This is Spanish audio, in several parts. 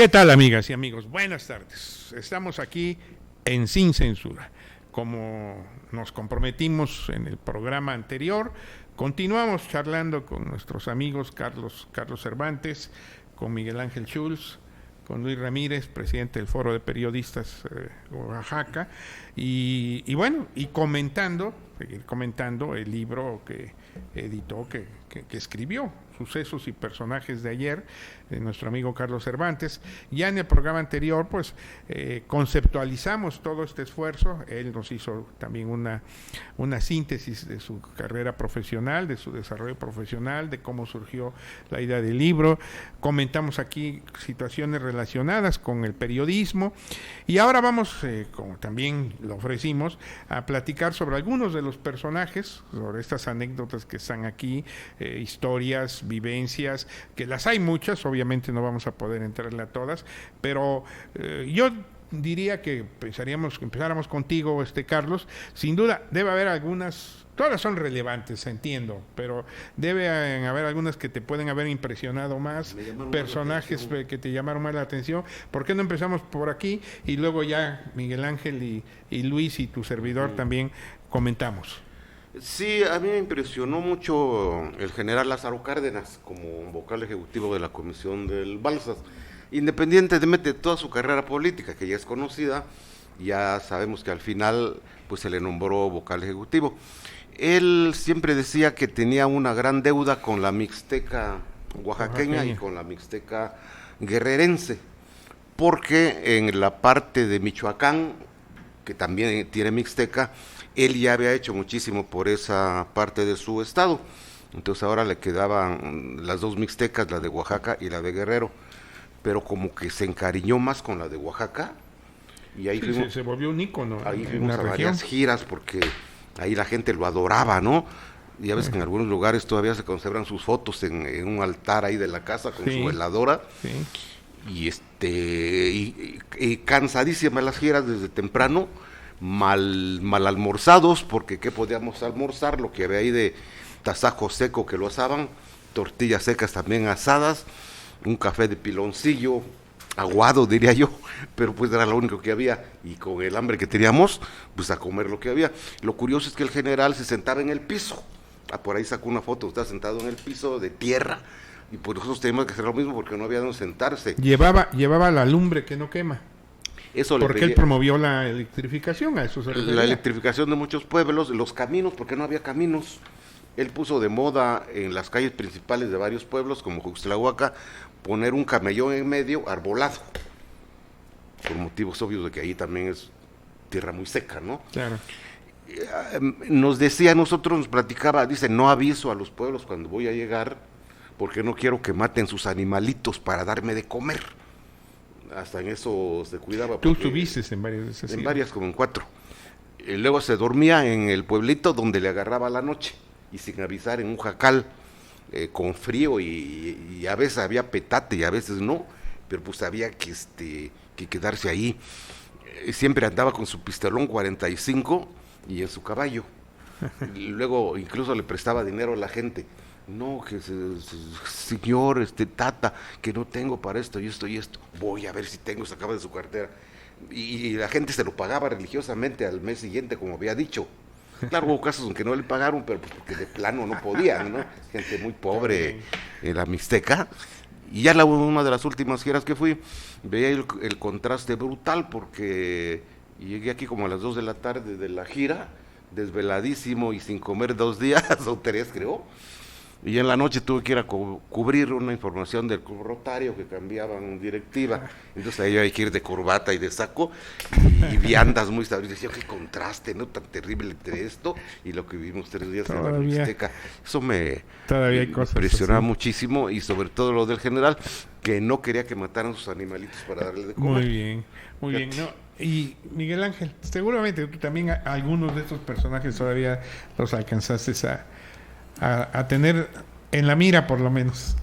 ¿Qué tal, amigas y amigos? Buenas tardes. Estamos aquí en Sin Censura. Como nos comprometimos en el programa anterior, continuamos charlando con nuestros amigos Carlos Cervantes, con Miguel Ángel Schulz, con Luis Ramírez, presidente del Foro de Periodistas Oaxaca, y seguir comentando el libro que editó, que escribió, Sucesos y Personajes de Ayer, de nuestro amigo Carlos Cervantes. Ya en el programa anterior, pues, conceptualizamos todo este esfuerzo. Él nos hizo también una síntesis de su carrera profesional, de su desarrollo profesional, de cómo surgió la idea del libro. Comentamos aquí situaciones relacionadas con el periodismo. Y ahora vamos, como también lo ofrecimos, a platicar sobre algunos de los personajes, sobre estas anécdotas que están aquí, historias, vivencias, que las hay muchas, obviamente no vamos a poder entrarle a todas, pero yo diría que empezáramos contigo, Carlos. Sin duda debe haber algunas, todas son relevantes, entiendo, pero debe haber algunas que te pueden haber impresionado más, personajes que te llamaron más la atención. ¿Por qué no empezamos por aquí y luego ya Miguel Ángel y Luis y tu servidor también comentamos? Sí, a mí me impresionó mucho el general Lázaro Cárdenas como vocal ejecutivo de la Comisión del Balsas, independientemente de toda su carrera política, que ya es conocida. Ya sabemos que al final pues se le nombró vocal ejecutivo. Él siempre decía que tenía una gran deuda con la mixteca oaxaqueña y con la mixteca guerrerense, porque en la parte de Michoacán, que también tiene mixteca, él ya había hecho muchísimo por esa parte de su estado. Entonces ahora le quedaban las dos mixtecas, la de Oaxaca y la de Guerrero, pero como que se encariñó más con la de Oaxaca, y ahí se volvió un ícono. Ahí fuimos a varias giras porque ahí la gente lo adoraba, ¿no? Y ya ves que en algunos lugares todavía se conservan sus fotos en un altar ahí de la casa con su veladora. Sí. Y cansadísimas las giras desde temprano, mal almorzados, porque ¿qué podíamos almorzar? Lo que había ahí de tasajo seco que lo asaban, tortillas secas también asadas, un café de piloncillo, aguado diría yo, pero pues era lo único que había, y con el hambre que teníamos, pues a comer lo que había. Lo curioso es que el general se sentaba en el piso, por ahí sacó una foto, está sentado en el piso de tierra, y pues nosotros teníamos que hacer lo mismo porque no había donde sentarse. Llevaba la lumbre que no quema. Eso porque él promovió la electrificación, a eso se refería. La electrificación de muchos pueblos, los caminos, porque no había caminos. Él puso de moda en las calles principales de varios pueblos, como Juxtlahuaca, poner un camellón en medio arbolado, por motivos obvios de que ahí también es tierra muy seca, ¿no? Claro. Nos platicaba, dice, no aviso a los pueblos cuando voy a llegar, porque no quiero que maten sus animalitos para darme de comer. Hasta en eso se cuidaba. Tú estuviste en varias de esas. En varias, como en 4. Y luego se dormía en el pueblito donde le agarraba la noche, y sin avisar, en un jacal, con frío, y a veces había petate y a veces no, pero pues había que quedarse ahí. Siempre andaba con su pistolón 45 y en su caballo. Luego incluso le prestaba dinero a la gente. No, que señor, tata, que no tengo para esto y esto y esto. Voy a ver si tengo, sacaba de su cartera. Y la gente se lo pagaba religiosamente al mes siguiente, como había dicho. Claro, hubo casos en que no le pagaron, pero pues porque de plano no podían, ¿no? Gente muy pobre en la Mixteca. Y ya una de las últimas giras que fui, veía el contraste brutal, porque llegué aquí como a las 2 de la tarde de la gira, desveladísimo y sin comer 2 días o 3, creo. Y en la noche tuve que ir a cubrir una información del Club Rotario, que cambiaban directiva. Entonces ahí hay que ir de corbata y de saco, y viandas muy establecidas. Decía, qué contraste, ¿no? Tan terrible entre esto y lo que vivimos 3 días en la Mixteca. Eso me impresionaba muchísimo, y sobre todo lo del general, que no quería que mataran sus animalitos para darle de comer. Muy bien. No. Y Miguel Ángel, seguramente tú también algunos de estos personajes todavía los alcanzaste a tener en la mira, por lo menos.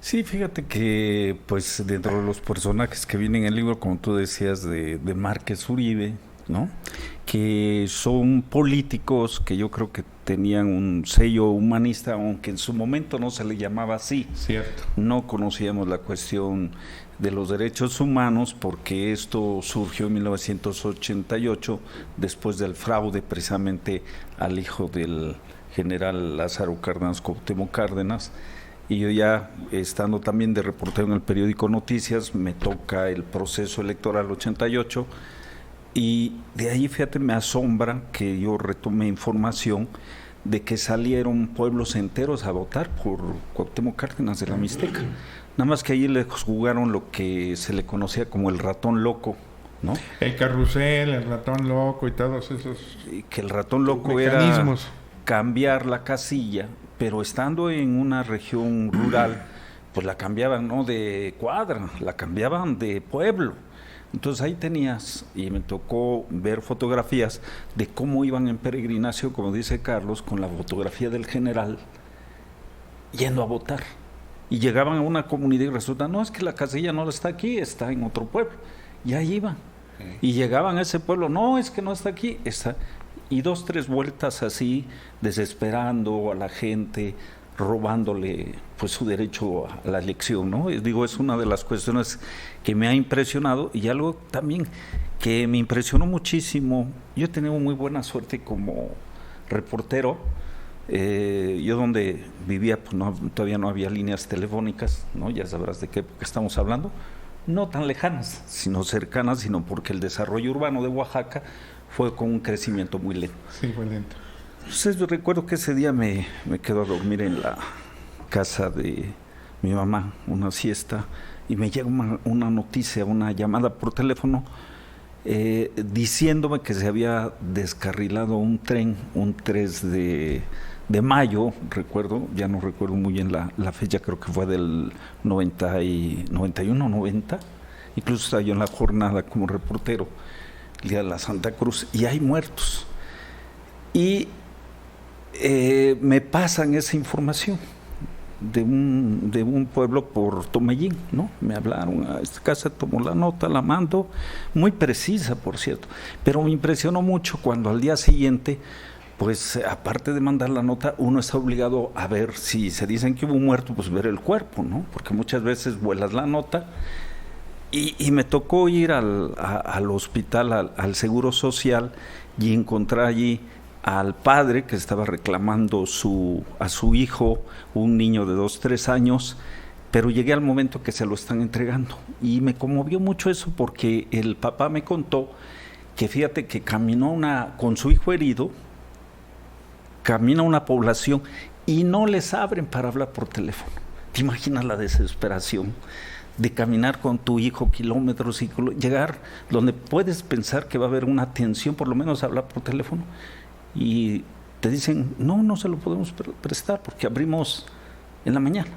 Sí, fíjate que pues dentro de los personajes que vienen en el libro, como tú decías, de Márquez Uribe, ¿no? Que son políticos que yo creo que tenían un sello humanista, aunque en su momento no se le llamaba así. Cierto. No conocíamos la cuestión de los derechos humanos porque esto surgió en 1988 después del fraude precisamente al hijo del general Lázaro Cárdenas Cuauhtémoc Cárdenas. Y yo ya, estando también de reportero en el periódico Noticias, me toca el proceso electoral 88, y de ahí, fíjate, me asombra que yo retome información de que salieron pueblos enteros a votar por Cuauhtémoc Cárdenas de la Mixteca. Nada más que allí les jugaron lo que se le conocía como el ratón loco, ¿no? El carrusel, el ratón loco y todos esos. Y que el ratón loco mecanismos. Era cambiar la casilla, pero estando en una región rural, pues la cambiaban no de cuadra, la cambiaban de pueblo. Entonces ahí tenías, y me tocó ver fotografías de cómo iban en peregrinación, como dice Carlos, con la fotografía del general, yendo a votar. Y llegaban a una comunidad y resulta, no, es que la casilla no está aquí, está en otro pueblo. Y ahí iban. Y llegaban a ese pueblo, no, es que no está aquí, está. Y 2, 3 vueltas así, desesperando a la gente, robándole pues su derecho a la elección, ¿no? Digo, es una de las cuestiones que me ha impresionado, y algo también que me impresionó muchísimo. Yo he tenido muy buena suerte como reportero. Yo donde vivía, pues todavía no había líneas telefónicas, ¿no? Ya sabrás de qué época estamos hablando, no tan lejanas, sino cercanas, sino porque el desarrollo urbano de Oaxaca fue con un crecimiento muy lento. Sí, fue lento. Entonces yo recuerdo que ese día me quedo a dormir en la casa de mi mamá, una siesta, y me llega una noticia, una llamada por teléfono, diciéndome que se había descarrilado un tren, un 3 de mayo, recuerdo, ya no recuerdo muy bien la fecha, creo que fue del 91, 90, incluso estaba yo en la jornada como reportero, el día de la Santa Cruz, y hay muertos. Y me pasan esa información de un pueblo por Tomellín, ¿no? Me hablaron a esta casa, tomó la nota, la mando, muy precisa, por cierto, pero me impresionó mucho cuando al día siguiente, pues aparte de mandar la nota, uno está obligado a ver, si se dicen que hubo un muerto, pues ver el cuerpo, ¿no? Porque muchas veces vuelas la nota, y me tocó ir al hospital, al Seguro Social, y encontrar allí al padre que estaba reclamando a su hijo, un niño de 2, 3 años, pero llegué al momento que se lo están entregando. Y me conmovió mucho eso porque el papá me contó que, fíjate, que caminó con su hijo herido, camina una población y no les abren para hablar por teléfono. ¿Te imaginas la desesperación de caminar con tu hijo kilómetros y llegar donde puedes pensar que va a haber una atención, por lo menos hablar por teléfono? Y te dicen, no se lo podemos prestar porque abrimos en la mañana,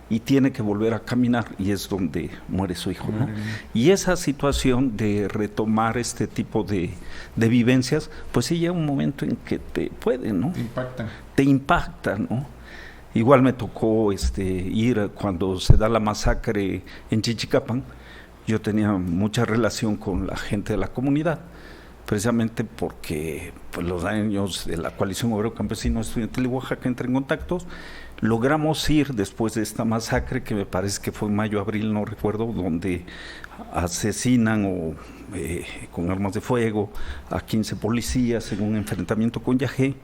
y tiene que volver a caminar, y es donde muere su hijo, ¿no? Y esa situación de retomar este tipo de vivencias, pues sí llega un momento en que te pueden, ¿no? Te impacta, ¿no? Igual me tocó ir cuando se da la masacre en Chichicapan. Yo tenía mucha relación con la gente de la comunidad, precisamente porque pues, los años de la Coalición Obrero Campesino Estudiantil de Oaxaca entré en contactos. Logramos ir después de esta masacre, que me parece que fue en mayo, abril, no recuerdo, donde asesinan con armas de fuego a 15 policías en un enfrentamiento con Yajé.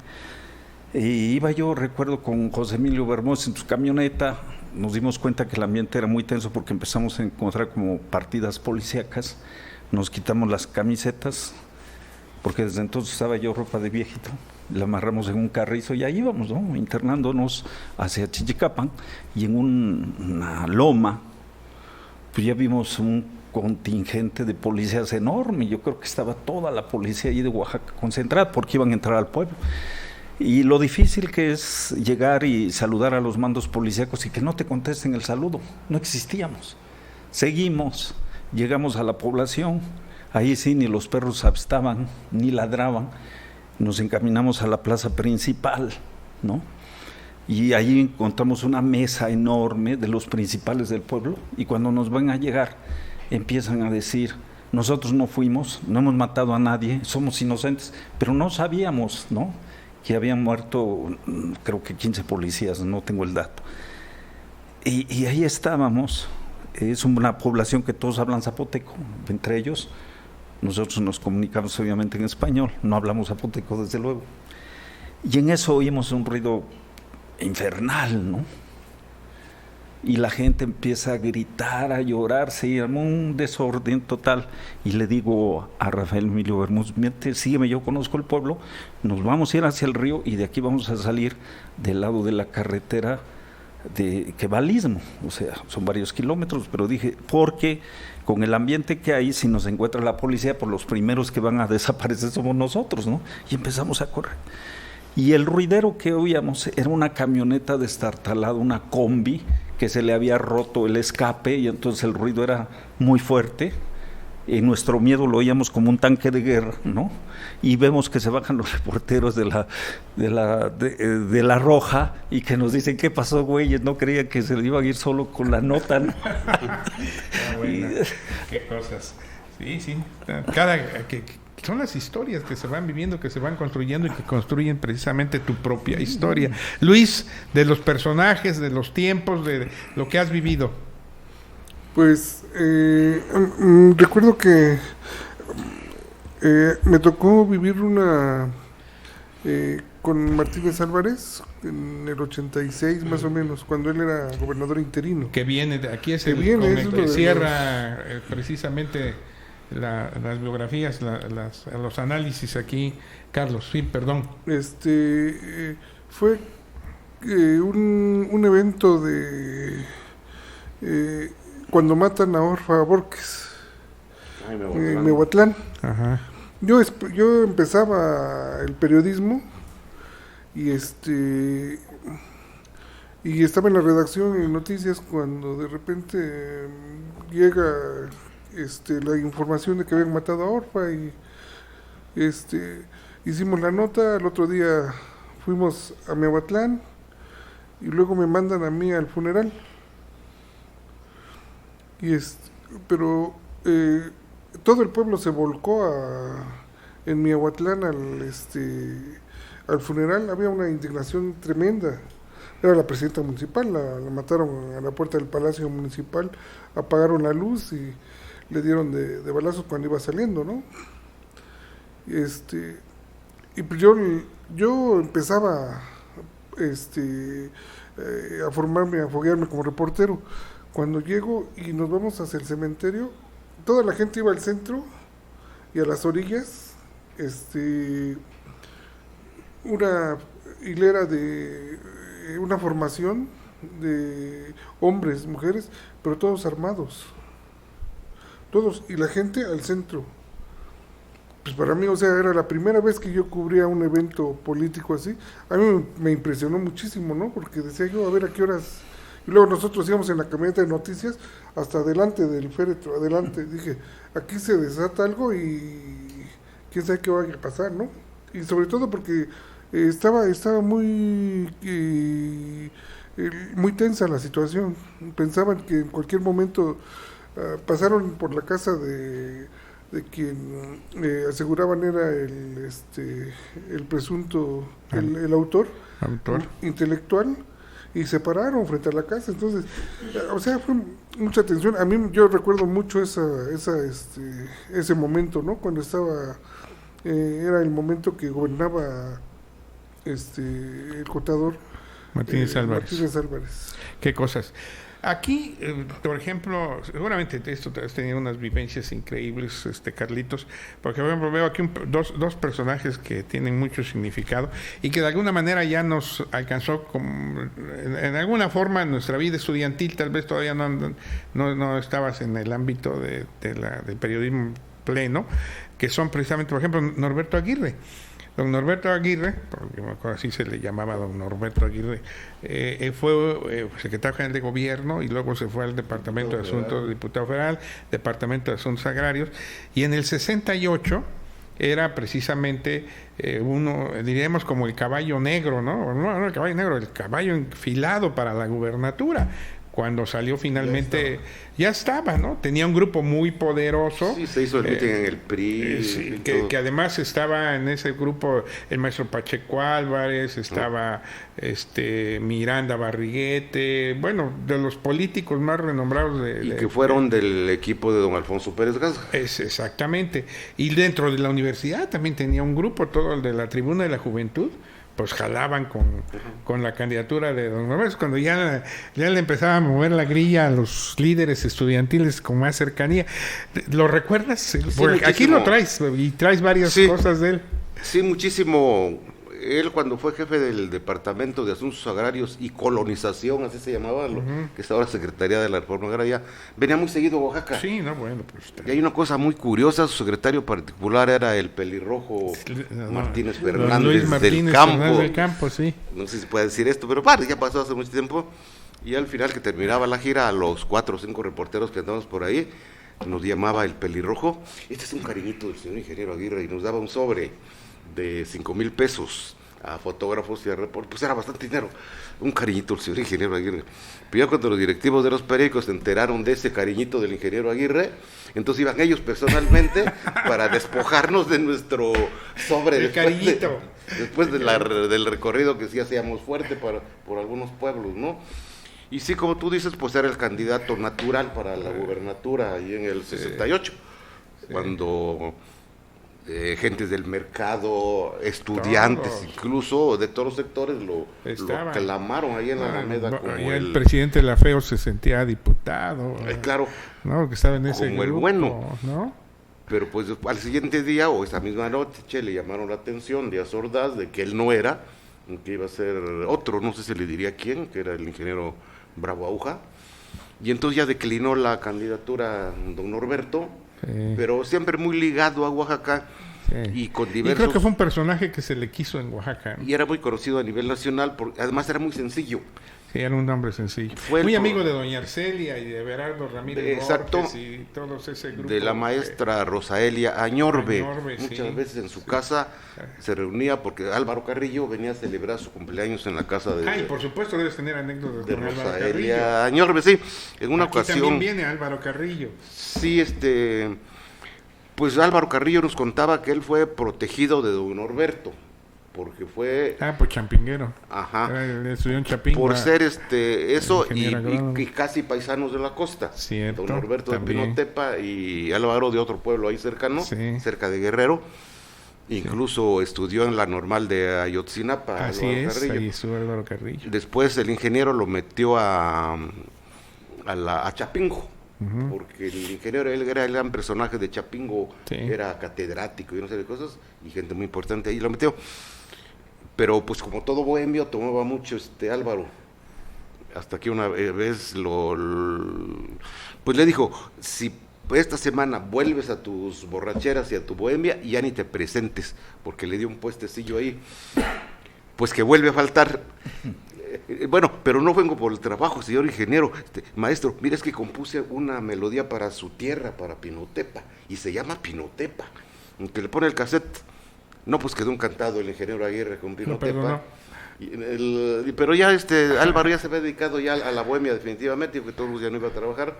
Iba yo, recuerdo, con José Emilio Bermúdez en su camioneta. Nos dimos cuenta que el ambiente era muy tenso porque empezamos a encontrar como partidas policíacas. Nos quitamos las camisetas, porque desde entonces usaba yo ropa de viejito, la amarramos en un carrizo y ahí íbamos, ¿no? Internándonos hacia Chichicapan, y en una loma, pues ya vimos un contingente de policías enorme. Yo creo que estaba toda la policía allí de Oaxaca concentrada porque iban a entrar al pueblo. Y lo difícil que es llegar y saludar a los mandos policíacos y que no te contesten el saludo. No existíamos. Seguimos, llegamos a la población. Ahí sí, ni los perros estaban, ni ladraban. Nos encaminamos a la plaza principal, ¿no? Y ahí encontramos una mesa enorme de los principales del pueblo, y cuando nos van a llegar, empiezan a decir, nosotros no fuimos, no hemos matado a nadie, somos inocentes, pero no sabíamos, ¿no?, que habían muerto, creo que 15 policías, no tengo el dato. Y ahí estábamos, es una población que todos hablan zapoteco, entre ellos. Nosotros nos comunicamos obviamente en español, no hablamos zapoteco desde luego. Y en eso oímos un ruido infernal, ¿no? Y la gente empieza a gritar, a llorar, se armó un desorden total. Y le digo a Rafael Emilio Bermúdez, sígueme, yo conozco el pueblo, nos vamos a ir hacia el río y de aquí vamos a salir del lado de la carretera que va al istmo, o sea, son varios kilómetros, pero dije, porque con el ambiente que hay, si nos encuentra la policía, pues los primeros que van a desaparecer somos nosotros, ¿no? Y empezamos a correr. Y el ruidero que oíamos era una camioneta destartalada, una combi, que se le había roto el escape y entonces el ruido era muy fuerte. Y nuestro miedo lo oíamos como un tanque de guerra, ¿no? Y vemos que se bajan los reporteros de la Roja y que nos dicen, ¿qué pasó, güeyes? No creía que se iban a ir solo con la nota, ¿no? Qué cosas. Sí. Son las historias que se van viviendo, que se van construyendo y que construyen precisamente tu propia historia. Luis, de los personajes, de los tiempos, de lo que has vivido. Pues recuerdo que me tocó vivir una con Martínez Álvarez en el 86 más o menos, cuando él era gobernador interino. Que viene, aquí es que el viene, que cierra precisamente las biografías, los análisis aquí, Carlos. Sí, perdón. Fue un evento de cuando matan a Orfa Borges en Miahuatlán. Ajá. Yo empezaba el periodismo y estaba en la redacción en Noticias cuando de repente llega la información de que habían matado a Orfa y hicimos la nota. Al otro día fuimos a Miahuatlán y luego me mandan a mí al funeral. Pero todo el pueblo se volcó en Miahuatlán al funeral. Había una indignación tremenda. Era la presidenta municipal, la mataron a la puerta del Palacio Municipal, apagaron la luz y le dieron de balazos cuando iba saliendo, ¿no? Y pues yo empezaba a formarme, a foguearme como reportero. Cuando llego y nos vamos hacia el cementerio, toda la gente iba al centro y a las orillas, una hilera de una formación de hombres, mujeres, pero todos armados. Todos, y la gente al centro. Pues para mí, o sea, era la primera vez que yo cubría un evento político así. A mí me impresionó muchísimo, ¿no? Porque decía yo, a ver, ¿a qué horas? Y luego nosotros íbamos en la camioneta de noticias hasta adelante del féretro, adelante. Dije, aquí se desata algo y quién sabe qué va a pasar, ¿no? Y sobre todo porque estaba muy tensa la situación. Pensaban que en cualquier momento pasaron por la casa de quien aseguraban era el presunto, el autor intelectual, y se pararon frente a la casa. Entonces, o sea, fue mucha tensión. A mí, yo recuerdo mucho ese momento, ¿no? Cuando era el momento que gobernaba el contador Martínez Álvarez. Qué cosas. Aquí, por ejemplo, seguramente esto has tenido unas vivencias increíbles, Carlitos, porque por ejemplo veo aquí dos personajes que tienen mucho significado y que de alguna manera ya nos alcanzó en alguna forma en nuestra vida estudiantil. Tal vez todavía no estabas en el ámbito del periodismo pleno, que son precisamente, por ejemplo, Norberto Aguirre. Don Norberto Aguirre, porque me acuerdo así se le llamaba don Norberto Aguirre, fue secretario general de gobierno y luego se fue al Departamento de Asuntos, diputado federal, Departamento de Asuntos Agrarios, y en el 68 era precisamente uno, diríamos como el caballo negro, ¿no? No el caballo negro, el caballo enfilado para la gubernatura, cuando salió finalmente, ya estaba, ¿no? Tenía un grupo muy poderoso. Sí, se hizo el meeting en el PRI. Sí, que además estaba en ese grupo el maestro Pacheco Álvarez, estaba Miranda Barriguete, bueno, de los políticos más renombrados que fueron del equipo de don Alfonso Pérez Garza. Exactamente. Y dentro de la universidad también tenía un grupo, todo el de la Tribuna de la Juventud, pues jalaban con la candidatura de don Norberto, cuando ya le empezaba a mover la grilla a los líderes estudiantiles con más cercanía. ¿Lo recuerdas? Sí, aquí lo traes, y traes varias cosas de él. Sí, muchísimo. Él cuando fue jefe del Departamento de Asuntos Agrarios y Colonización, así se llamaba, que es ahora Secretaría de la Reforma Agraria, venía muy seguido a Oaxaca. Sí, no, bueno, pues... Y hay una cosa muy curiosa, su secretario particular era el pelirrojo Martínez Fernández, Luis Martínez Fernández del Campo, sí. No sé si se puede decir esto, pero padre, ya pasó hace mucho tiempo. Y al final que terminaba la gira, a los 4 o 5 reporteros que andábamos por ahí, nos llamaba el pelirrojo. Este es un cariñito del señor ingeniero Aguirre, y nos daba un sobre de 5,000 pesos a fotógrafos y a reporteros, pues era bastante dinero, un cariñito del señor ingeniero Aguirre. Pero ya cuando los directivos de los periódicos se enteraron de ese cariñito del ingeniero Aguirre, entonces iban ellos personalmente para despojarnos de nuestro sobre el cariñito. Después del recorrido que sí hacíamos fuerte por algunos pueblos, ¿no? Y sí, como tú dices, pues era el candidato natural para la gubernatura ahí en el 68, cuando gentes del mercado, estudiantes incluso, de todos los sectores lo clamaron ahí en la Alameda como el presidente de la FEO se sentía diputado. Claro. ¿No? Que estaba en ese como grupo, el bueno, ¿no? Pero pues al siguiente día o esa misma noche le llamaron la atención Díaz Ordaz de que él no era, que iba a ser otro, no sé si le diría quién, que era el ingeniero Bravo Aguja, y entonces ya declinó la candidatura don Norberto, pero siempre muy ligado a Oaxaca y con diversos... Y creo que fue un personaje que se le quiso en Oaxaca, ¿no? Y era muy conocido a nivel nacional, porque además era muy sencillo. Sí, era un hombre sencillo. Muy amigo de doña Arcelia y de Berardo Ramírez Borges y todos ese grupo. De la maestra Rosaelia Añorbe. Muchas veces en su casa se reunía porque Álvaro Carrillo venía a celebrar su cumpleaños en la casa de... y por supuesto debes tener anécdotas de con Rosaelia Añorbe, sí. En una ocasión... también viene Álvaro Carrillo. Sí, pues Álvaro Carrillo nos contaba que él fue protegido de don Norberto, porque fue... pues champinguero. Ajá. Estudió en Chapingo. Por ser eso y casi paisanos de la costa. Cierto, don Norberto también. de Pinotepa y Álvaro de otro pueblo ahí cercano, cerca de Guerrero. Incluso estudió en la normal de Ayotzinapa. Así es, Carrillo. Ahí estuvo Álvaro Carrillo. Después el ingeniero lo metió a Chapingo. Porque el ingeniero, él era el gran personaje de Chapingo, era catedrático y no sé de cosas, y gente muy importante ahí lo metió. Pero pues como todo bohemio tomaba mucho Álvaro, hasta que una vez pues le dijo, si esta semana vuelves a tus borracheras y a tu bohemia, ya ni te presentes, porque le dio un puestecillo ahí, pues que vuelve a faltar. Bueno, pero no vengo por el trabajo, señor ingeniero. Maestro, mira, es que compuse una melodía para su tierra, para Pinotepa, y se llama Pinotepa. Que le pone el cassette. No, pues quedó encantado el ingeniero Aguirre con Pinotepa. Pero ya Álvaro ya se había dedicado ya a la bohemia definitivamente, porque todos los días no iba a trabajar.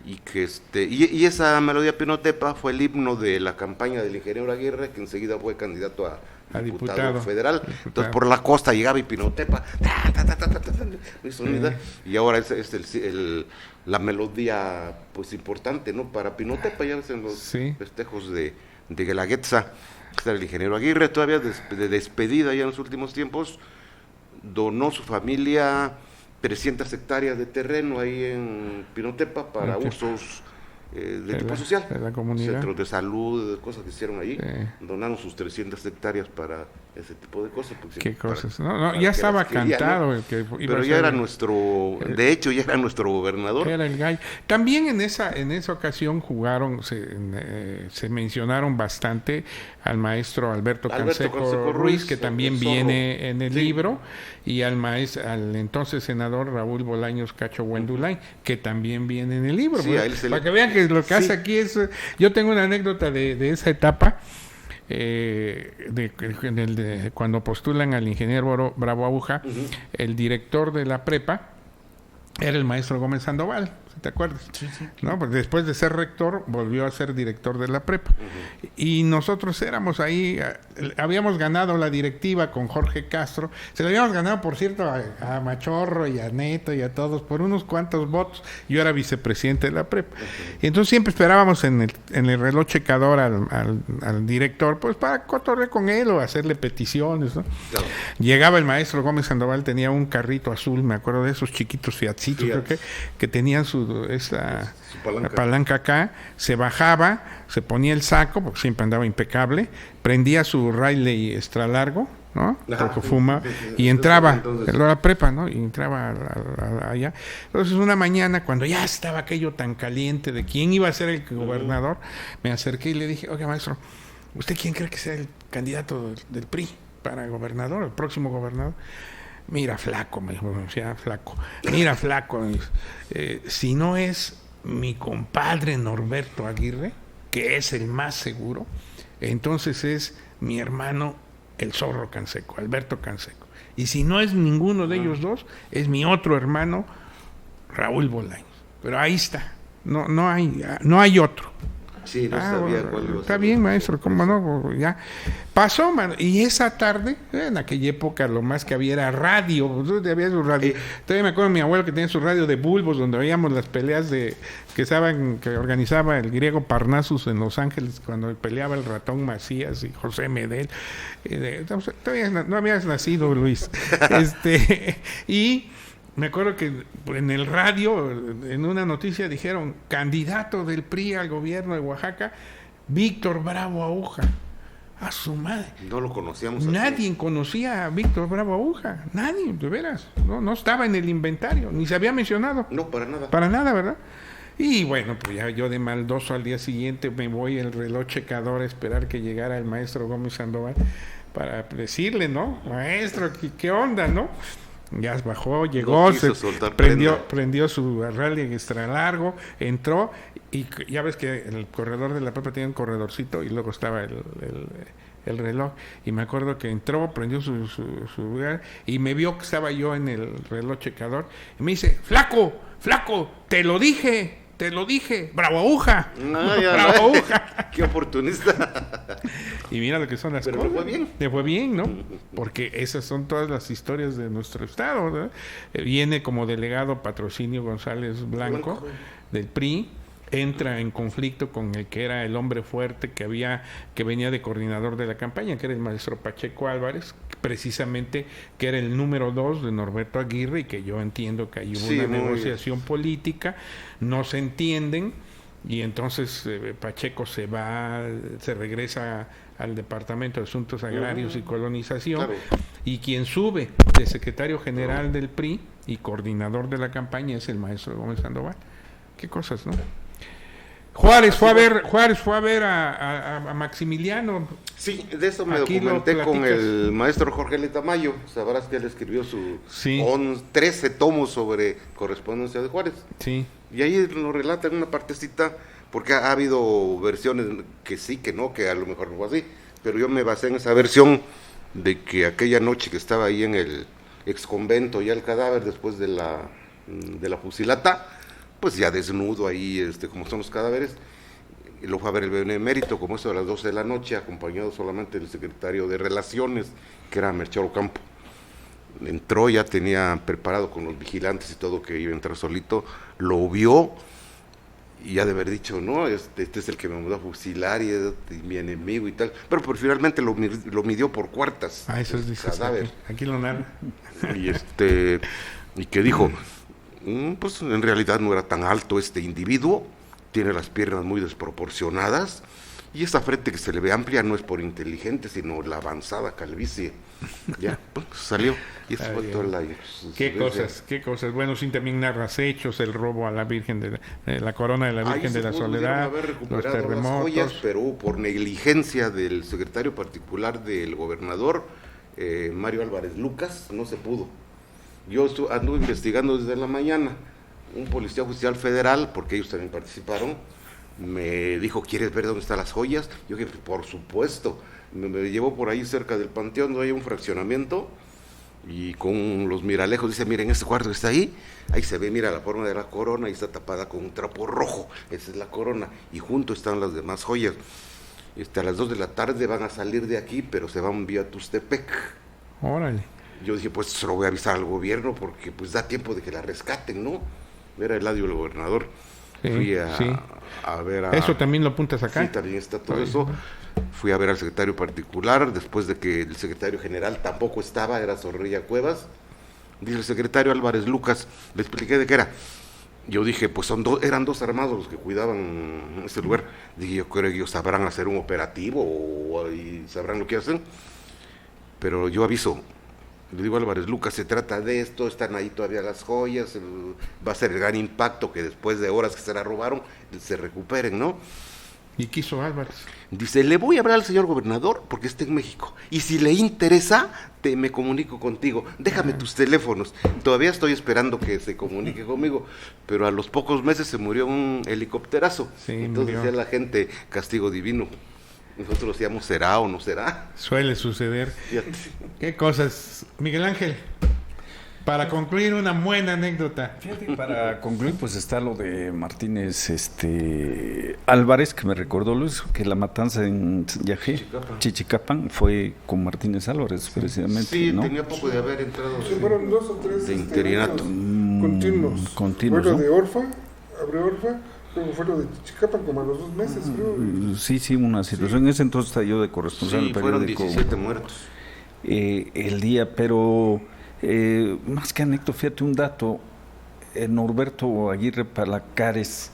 Y que y esa melodía Pinotepa fue el himno de la campaña del ingeniero Aguirre, que enseguida fue candidato a diputado federal. Entonces por la costa llegaba y Pinotepa y ahora es la melodía pues importante, ¿no? Para Pinotepa, ya ves en los festejos de Guelaguetza. Está el ingeniero Aguirre todavía de despedida ya en los últimos tiempos, donó su familia 300 hectáreas de terreno ahí en Pinotepa para usos de tipo social, de la comunidad, centros de salud, cosas que hicieron ahí, donaron sus 300 hectáreas para ese tipo de cosas. ¿Qué cosas? No, ya estaba cantado. ¿No? Pero ya era de hecho ya era nuestro gobernador. Era el gallo. También en esa ocasión jugaron, se mencionaron bastante al maestro Alberto Canseco Ruiz, que también viene en el libro, y al entonces senador Raúl Bolaños Cacho Huendulain, que también viene en el libro. Para que vean que lo que hace aquí es... Yo tengo una anécdota de esa etapa, cuando postulan al ingeniero Bravo Aguja, el director de la prepa era el maestro Gómez Sandoval, ¿te acuerdas? Sí. ¿No? Pues después de ser rector, volvió a ser director de la prepa. Y nosotros éramos ahí, habíamos ganado la directiva con Jorge Castro, se la habíamos ganado, por cierto, a Machorro y a Neto y a todos, por unos cuantos votos. Yo era vicepresidente de la prepa. Y entonces siempre esperábamos en el reloj checador al director, pues para cotorrear con él o hacerle peticiones, ¿no? Claro. Llegaba el maestro Gómez Sandoval, tenía un carrito azul, me acuerdo de esos chiquitos Fiatcitos, creo que tenían su palanca acá, se bajaba, se ponía el saco, porque siempre andaba impecable, prendía su Riley extra largo, ¿no? Porque fuma, y entraba, a la prepa, ¿no? Y entraba allá. Entonces una mañana, cuando ya estaba aquello tan caliente de quién iba a ser el gobernador, me acerqué y le dije, oiga, maestro, ¿usted quién cree que sea el candidato del PRI para gobernador, el próximo gobernador? Mira, flaco, me dijo, flaco. Mira, flaco, si no es mi compadre Norberto Aguirre, que es el más seguro, entonces es mi hermano el Zorro Canseco, Alberto Canseco. Y si no es ninguno de ellos dos, es mi otro hermano, Raúl Bolaños. Pero ahí está, no hay otro. Sí, no sabía cuál iba a ser. Está bien, maestro, cómo no, ya. Pasó, mano, y esa tarde, en aquella época lo más que había era radio, había su radio. Todavía me acuerdo de mi abuelo que tenía su radio de bulbos, donde oíamos las peleas que organizaba el griego Parnassus en Los Ángeles, cuando peleaba el ratón Macías y José Medel. Todavía no habías nacido, Luis. Y me acuerdo que en el radio, en una noticia, dijeron, candidato del PRI al gobierno de Oaxaca, Víctor Bravo Aguja. A su madre. No lo conocíamos. Nadie conocía a Víctor Bravo Aguja. Nadie, de veras. No estaba en el inventario, ni se había mencionado. No, para nada. Para nada, ¿verdad? Y bueno, pues ya yo de maldoso al día siguiente me voy al reloj checador a esperar que llegara el maestro Gómez Sandoval para decirle, ¿no? Maestro, ¿qué onda, no? Ya bajó, llegó, prendió su rally extra largo, entró y ya ves que el corredor de la prepa tenía un corredorcito y luego estaba el reloj. Y me acuerdo que entró, prendió su lugar y me vio que estaba yo en el reloj checador y me dice, flaco, te lo dije, bravo aguja. Bravo aguja. Qué oportunista. Y mira lo que son las cosas. Pero le fue bien. Le fue bien, ¿no? Porque esas son todas las historias de nuestro estado, ¿no? Viene como delegado Patrocinio González Blanco del PRI, entra en conflicto con el que era el hombre fuerte que venía de coordinador de la campaña, que era el maestro Pacheco Álvarez, precisamente que era el número 2 de Norberto Aguirre, y que yo entiendo que hay una negociación política, no se entienden, y entonces Pacheco se regresa al Departamento de Asuntos Agrarios y Colonización, claro. Y quien sube de secretario general del PRI y coordinador de la campaña es el maestro Gómez Sandoval. Qué cosas, ¿no? Juárez fue a ver a Maximiliano. Sí, de eso me documenté con el maestro Jorge Letamayo. Sabrás que él escribió 13 tomos sobre correspondencia de Juárez. Sí. Y ahí lo relata en una partecita, porque ha habido versiones que sí, que no, que a lo mejor no fue así. Pero yo me basé en esa versión de que aquella noche que estaba ahí en el exconvento, ya el cadáver después de la fusilata, pues ya desnudo ahí, como son los cadáveres, y lo fue a ver el benemérito, como eso a las 12 de la noche, acompañado solamente del secretario de Relaciones, que era Melchor Ocampo. Entró, ya tenía preparado con los vigilantes y todo, que iba a entrar solito, lo vio, y ya de haber dicho, no, este es el que me mandó a fusilar, y mi enemigo y tal, pero finalmente lo midió por cuartas. Ah, eso es cadáver. Aquí lo narra. Y que dijo, pues en realidad no era tan alto este individuo, tiene las piernas muy desproporcionadas y esa frente que se le ve amplia no es por inteligente, sino la avanzada calvicie. Ya, pues salió. Y eso fue toda la... Qué cosas. Bueno, sí, también narras hechos, el robo a la Virgen de la corona de la Virgen de la Soledad, los terremotos. Las joyas, pero por negligencia del secretario particular del gobernador, Mario Álvarez Lucas, no se pudo. Yo anduve investigando desde la mañana. Un policía judicial federal, porque ellos también participaron, me dijo, ¿quieres ver dónde están las joyas? Yo dije, por supuesto. Me llevó por ahí cerca del panteón, donde hay un fraccionamiento, y con los miralejos dice, miren, este cuarto que está ahí se ve, mira la forma de la corona y está tapada con un trapo rojo, esa es la corona, y junto están las demás joyas. A las 2 de la tarde van a salir de aquí, pero se van vía Tustepec. Órale. Yo dije, pues se lo voy a avisar al gobierno porque pues da tiempo de que la rescaten, ¿no? Era Eladio el gobernador. Sí, Fui sí. a ver a... ¿Eso también lo apuntas acá? Sí, también está todo eso. Fui a ver al secretario particular, después de que el secretario general tampoco estaba, era Zorrilla Cuevas. Dice el secretario Álvarez Lucas, le expliqué de qué era. Yo dije, pues eran 2 armados los que cuidaban ese lugar. Dije, yo creo que ellos sabrán hacer un operativo y sabrán lo que hacen. Pero yo aviso, le digo a Álvarez Lucas, se trata de esto, están ahí todavía las joyas, va a ser el gran impacto que después de horas que se la robaron, se recuperen, ¿no? ¿Y quiso Álvarez? Dice, le voy a hablar al señor gobernador porque está en México. Y si le interesa, me comunico contigo. Déjame tus teléfonos. Todavía estoy esperando que se comunique conmigo. Pero a los pocos meses se murió un helicópterazo. Sí, entonces murió. decía la gente, castigo divino. Nosotros decíamos, ¿será o no será? Suele suceder. Fíjate. ¿Qué cosas? Miguel Ángel, para concluir una buena anécdota. Fíjate, para concluir, pues está lo de Martínez Álvarez, que me recordó Luis, que la matanza en Yajé, Chichicapan, fue con Martínez Álvarez, precisamente. Sí, ¿no? tenía poco de haber entrado Sí, fueron 2 o 3 de interinato. continuos. Continuos, Fue lo ¿no? de Orfa, abrió Orfa, luego fue lo de Chichicapan como a los 2 meses, creo. Sí, una situación. En ese entonces estaba yo de corresponsal en Sí, el fueron periódico. 17 muertos. El día, pero más que anécdota, fíjate un dato, Norberto Aguirre Palacares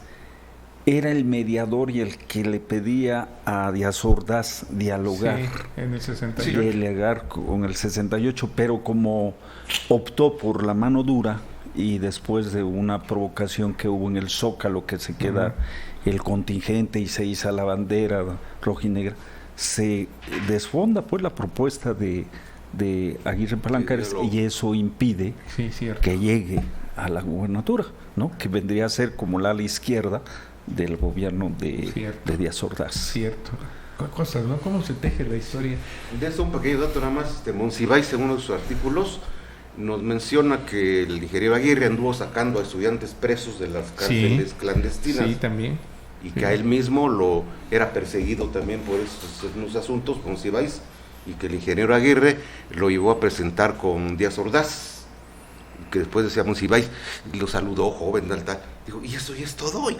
era el mediador y el que le pedía a Díaz Ordaz dialogar, Sí, en el 68. dialogar con el 68, pero como optó por la mano dura y después de una provocación que hubo en el Zócalo, que se queda el contingente y se iza la bandera rojinegra, se desfonda pues la propuesta de Aguirre Palancares y eso impide Sí, cierto. que llegue a la gubernatura, ¿no? Que vendría a ser como la ala izquierda del gobierno Cierto. de Díaz Ordaz. Cierto. Cosas, ¿no? ¿Cómo se teje la historia? De eso un pequeño dato nada más, Monsiváis en uno de sus artículos nos menciona que el ingeniero Aguirre anduvo sacando a estudiantes presos de las cárceles clandestinas. Sí, también. Y que a él mismo era perseguido también por esos asuntos, Monsiváis, y que el ingeniero Aguirre lo llevó a presentar con Díaz Ordaz, que después decía Monsiváis, y lo saludó, joven, tal. Dijo, ¿y eso ya es todo? Y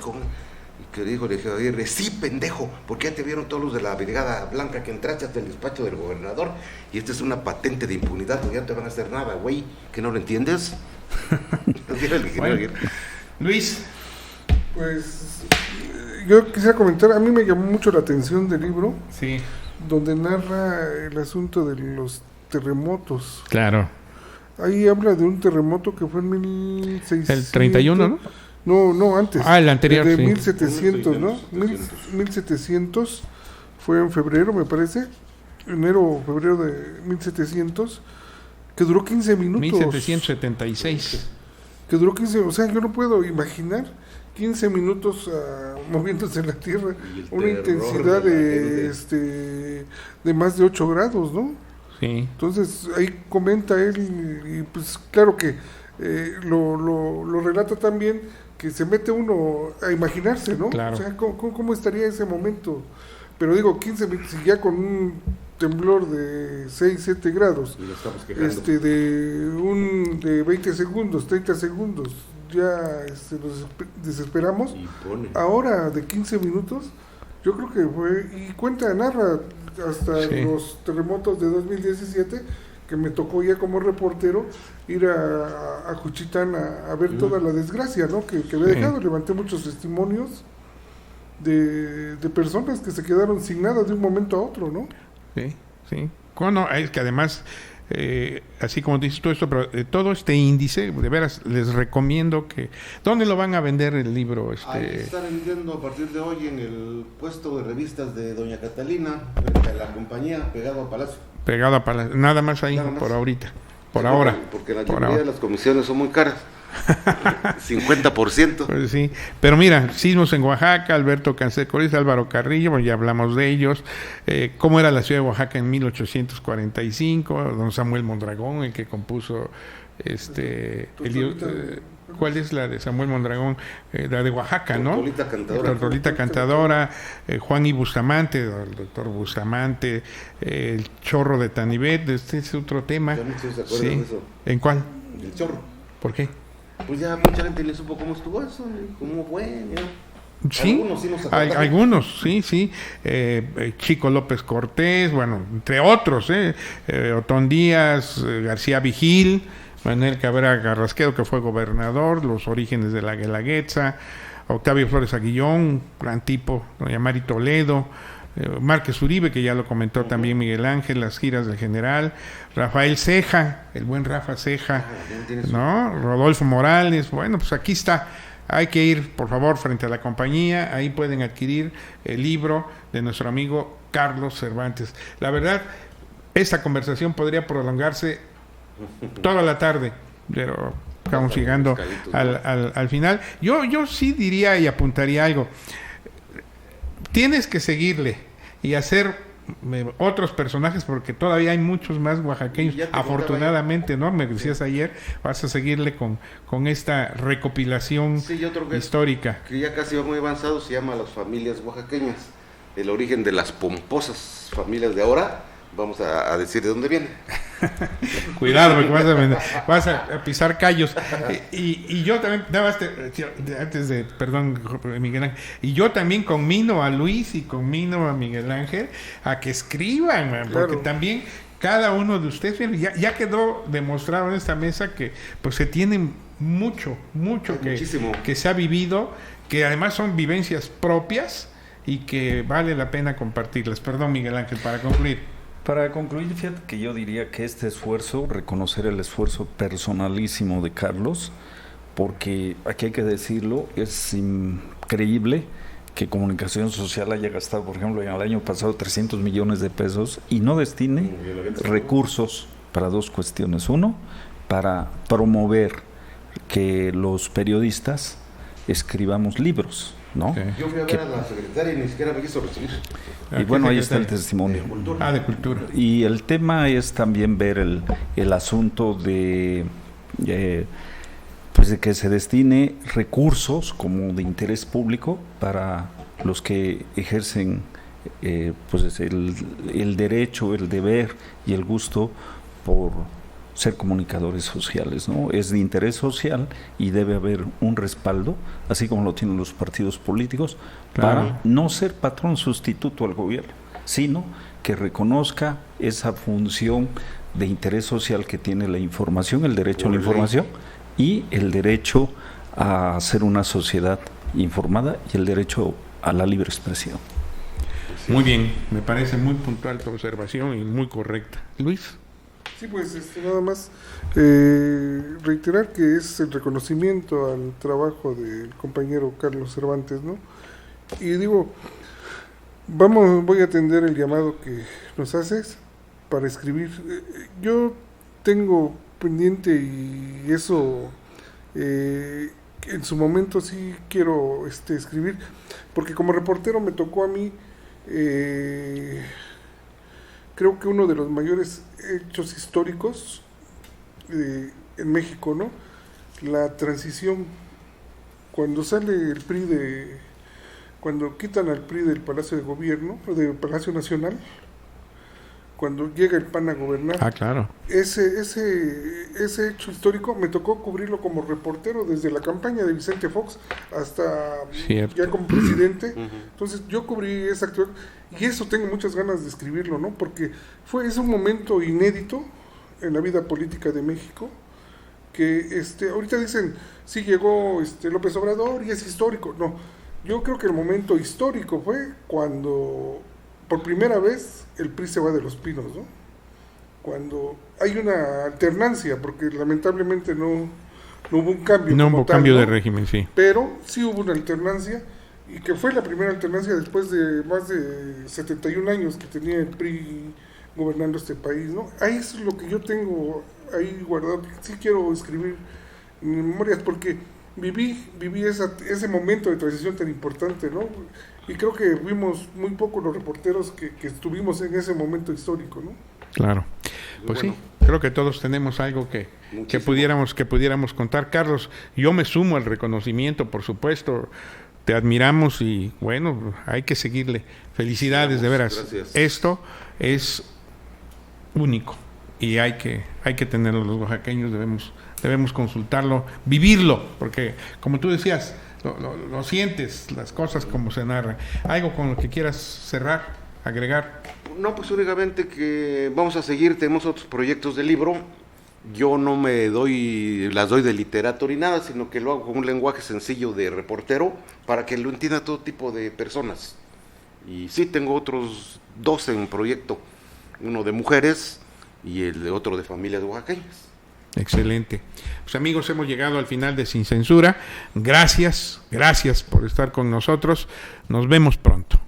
que dijo el ingeniero Aguirre, sí, pendejo, porque ya te vieron todos los de la Brigada Blanca que entraste hasta el despacho del gobernador, y esta es una patente de impunidad, no ya te van a hacer nada, güey, ¿que no lo entiendes? Era el ingeniero Bueno. Aguirre. Luis, Pues yo quisiera comentar, a mí me llamó mucho la atención del libro, sí, donde narra el asunto de los terremotos. claro. Ahí habla de un terremoto que fue en 1600. El 31, ¿no? No, antes. Ah, el anterior, de sí. 1700, ¿no? 1700 fue en febrero, me parece. Enero o febrero de 1700, que duró 15 minutos. 1776. Que duró 15, o sea, yo no puedo imaginar 15 minutos moviéndose en la Tierra, Y el una terror intensidad de la gente. de más de 8 grados, ¿no? Sí. Entonces ahí comenta él y pues claro que lo relata también que se mete uno a imaginarse, ¿no? Claro. O sea, ¿cómo estaría ese momento? Pero digo, 15 minutos, y ya con un temblor de 6, 7 grados, Y lo estamos quejando. de 20 segundos, 30 segundos, ya nos desesperamos. Y pone. Ahora de 15 minutos, yo creo que fue, y narra hasta Sí. los terremotos de 2017, que me tocó ya como reportero ir a Juchitán a ver toda la desgracia, ¿no? que había Sí. dejado. Levanté muchos testimonios de personas que se quedaron sin nada de un momento a otro, ¿no? Sí, sí. No, es que además, así como dices todo esto, pero todo este índice, de veras, les recomiendo que... ¿Dónde lo van a vender el libro? Ahí está vendiendo a partir de hoy en el puesto de revistas de Doña Catalina, frente a la compañía, pegado a Palacio. Pegado a Palacio. Nada más ahí, Nada más. por ahorita. Por Sí, ahora. Porque la Por mayoría de ahora. las comisiones son muy caras. 50%. Pues sí, pero mira, sismos en Oaxaca, Alberto Cancel, Álvaro Carrillo, bueno, ya hablamos de ellos, cómo era la ciudad de Oaxaca en 1845, don Samuel Mondragón, el que compuso ¿cuál es la de Samuel Mondragón? La de Oaxaca, ¿no? Tortolita Cantadora. Tortolita Cantadora, Juan y Bustamante, el doctor Bustamante, el Chorro de Tanibet, este es otro tema. Ya muchos se acuerdan Sí. de eso. ¿En cuál? El Chorro. ¿Por qué? Pues ya mucha gente le supo cómo estuvo eso, cómo fue, mira. Sí, Algunos sí nos acordamos. algunos, sí. Chico López Cortés, bueno, entre otros, Otón Díaz, García Vigil, Manuel Cabrera Carrasquedo, que fue gobernador, los orígenes de la Guelaguetza, Octavio Flores Aguillón, gran tipo, doña Mari Toledo, Márquez Uribe, que ya lo comentó también Miguel Ángel, las giras del general, Rafael Ceja, el buen Rafa Ceja, ¿no? Rodolfo Morales, bueno, pues aquí está. Hay que ir, por favor, frente a la compañía, ahí pueden adquirir el libro de nuestro amigo Carlos Cervantes. La verdad, esta conversación podría prolongarse toda la tarde, pero estamos llegando al final. Yo sí diría y apuntaría algo. Tienes que seguirle y hacer otros personajes porque todavía hay muchos más oaxaqueños, afortunadamente, ¿no? Me decías ayer, vas a seguirle con esta recopilación histórica. Que ya casi va muy avanzado, se llama Las Familias Oaxaqueñas, el origen de las pomposas familias de ahora. Vamos a decir de dónde viene. Cuidado, porque vas a pisar callos. Y yo también, perdón, Miguel Ángel, y yo también conmino a Luis y conmino a Miguel Ángel a que escriban, man, claro. Porque también cada uno de ustedes, ya quedó demostrado en esta mesa que pues se tiene mucho que se ha vivido, que además son vivencias propias y que vale la pena compartirlas. Perdón, Miguel Ángel, para concluir. Para concluir, fíjate que yo diría que este esfuerzo, reconocer el esfuerzo personalísimo de Carlos, porque aquí hay que decirlo, es increíble que Comunicación Social haya gastado, por ejemplo, en el año pasado 300 millones de pesos y no destine recursos para dos cuestiones. Uno, para promover que los periodistas escribamos libros, ¿no? Sí. Yo fui a ver a la secretaria y ni siquiera me quiso recibir. Y bueno, ahí está el testimonio. De cultura. Y el tema es también ver el asunto de pues de que se destine recursos como de interés público para los que ejercen pues el derecho, el deber y el gusto por ser comunicadores sociales, ¿no? Es de interés social y debe haber un respaldo, así como lo tienen los partidos políticos, claro, para no ser patrón sustituto al gobierno, sino que reconozca esa función de interés social que tiene la información, el derecho a la información y el derecho a ser una sociedad informada y el derecho a la libre expresión. Muy bien, me parece muy puntual tu observación y muy correcta. Luis. Sí, pues nada más reiterar que es el reconocimiento al trabajo del compañero Carlos Cervantes, ¿no? Y digo, voy a atender el llamado que nos haces para escribir. Yo tengo pendiente y eso en su momento sí quiero escribir, porque como reportero me tocó a mí creo que uno de los mayores hechos históricos en México, ¿no? La transición, cuando sale el PRI cuando quitan al PRI del Palacio de Gobierno, del Palacio Nacional, cuando llega el PAN a gobernar. Ah, claro. Ese hecho histórico me tocó cubrirlo como reportero desde la campaña de Vicente Fox hasta ya como presidente. Entonces yo cubrí esa actividad y eso tengo muchas ganas de escribirlo, ¿no? Porque es un momento inédito en la vida política de México que ahorita dicen sí llegó López Obrador y es histórico. No, yo creo que el momento histórico fue cuando por primera vez el PRI se va de Los Pinos, ¿no? Cuando hay una alternancia, porque lamentablemente no hubo un cambio. No hubo cambio de régimen, sí. Pero sí hubo una alternancia, y que fue la primera alternancia después de más de 71 años que tenía el PRI gobernando este país, ¿no? Ahí es lo que yo tengo ahí guardado. Sí quiero escribir memorias, porque viví ese momento de transición tan importante, ¿no? Y creo que vimos muy poco los reporteros que estuvimos en ese momento histórico, ¿no? Claro. Pues Bueno. sí, creo que todos tenemos algo que Muchísimo. pudiéramos contar. Carlos, yo me sumo al reconocimiento, por supuesto. Te admiramos y bueno, hay que seguirle. Felicidades, de veras. Gracias. Esto es único y hay que tenerlo los oaxaqueños, debemos consultarlo, vivirlo, porque como tú decías, lo sientes, las cosas como se narran. ¿Algo con lo que quieras cerrar, agregar? No, pues únicamente que vamos a seguir, tenemos otros proyectos de libro. Yo no las doy de literato ni nada, sino que lo hago con un lenguaje sencillo de reportero para que lo entienda todo tipo de personas. Y sí, tengo otros 2 en proyecto, uno de mujeres y el otro de familias oaxaqueñas. Excelente. Pues amigos, hemos llegado al final de Sin Censura. Gracias por estar con nosotros. Nos vemos pronto.